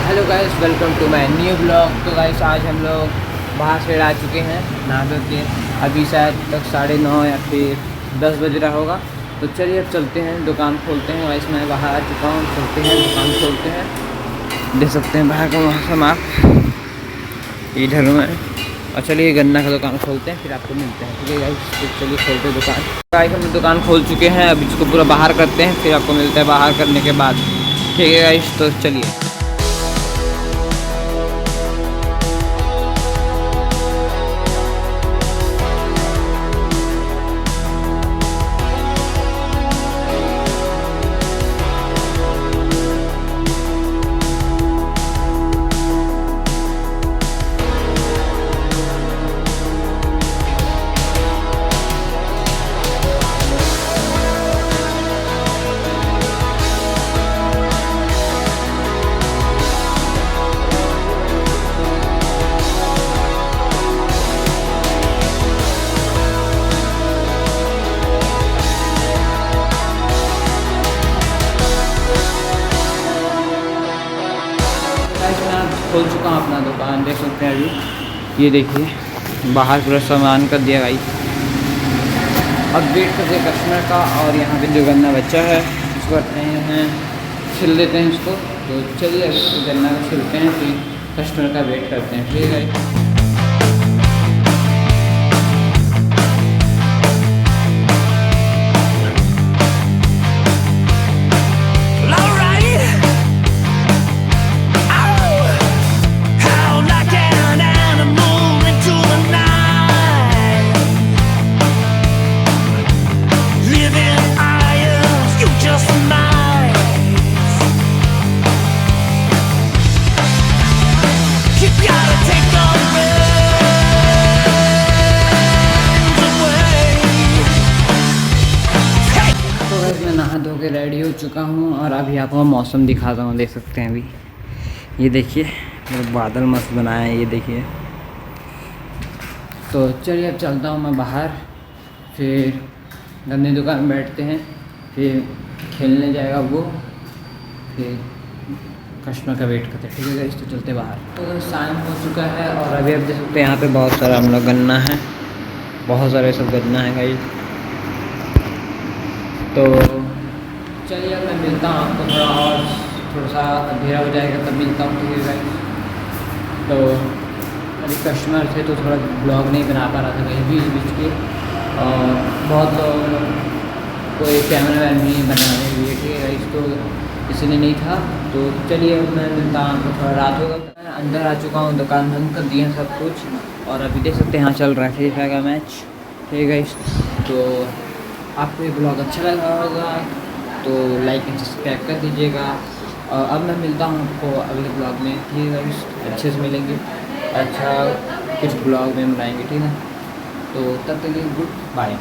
Hello guys, welcome to my new blog. तो guys आज हम लोग बाहर से आ चुके हैं नहा धो के। अभी शायद तक 9:30 या फिर 10 बज रहा होगा। तो चलिए अब चलते हैं, दुकान खोलते हैं। गाइस मैं बाहर आ चुका हूँ, चलते हैं दुकान खोलते हैं। देख सकते हैं बाहर का मौसम आप इधर में। और चलिए गन्ना का दुकान खोलते हैं, फिर आपको मिलते हैं। ठीक है गाइस, तो चलिए खोलते हैं दुकान। गाइस हम दुकान खोल चुके हैं, अब इसको पूरा बाहर करते हैं, फिर आपको मिलता है बाहर करने के बाद। ठीक है गाइस, तो चलिए। खोल चुका हूँ अपना दुकान, देख सकते हैं। अभी ये देखिए बाहर पूरा सामान कर दिया भाई। अब वेट करते हैं कस्टमर का। और यहाँ पे जो गन्ना बच्चा है इसको करते हैं, छिल देते हैं इसको। तो चलिए अभी इसको गन्ना को छिलते हैं, फिर कस्टमर का वेट करते हैं। ठीक है। मैं नहा धो के रेडी हो चुका हूँ और अभी आपको मौसम दिखाता हूँ। देख सकते हैं अभी ये देखिए बादल मस्त बनाया है, ये देखिए। तो चलिए अब चलता हूँ मैं बाहर, फिर गन्ने दुकान में बैठते हैं, फिर खेलने जाएगा वो, फिर कस्टमर का वेट करते हैं। ठीक है गाइस, तो चलते बाहर। तो शाम हो चुका है और अभी आप देख सकते हैं यहाँ पे बहुत सारा हम लोग गन्ना है, बहुत सारे सब गन्ना है गाइस। तो चलिए अब मैं मिलता हूँ आपको थोड़ा सा अंधेरा हो जाएगा तब मिलता हूँ। ठीक है गाइस। तो अभी कस्टमर थे तो थोड़ा ब्लॉग नहीं बना पा रहा था कहीं बीच बीच के, और बहुत लोग कोई कैमरा मैन भी बनाने लिए। ठीक है गाइस, तो इसलिए नहीं था। तो चलिए अब मैं मिलता हूँ आपको, थोड़ा रात होगा। मैं अंदर आ चुका हूँ, दुकान बंद कर दिए हैं सब कुछ। और अभी देख सकते हैं यहाँ चल रहा है फ्री फायर का मैच। ठीक है गाइस, तो आपको ये ब्लॉग अच्छा लगा होगा तो लाइक एंड सब्सक्राइब कर दीजिएगा। और अब मैं मिलता हूँ आपको अगले ब्लॉग में। ठीक है, अच्छे से मिलेंगे, अच्छा कुछ ब्लॉग में बनाएंगे। ठीक है, तो तब तक के गुड बाय।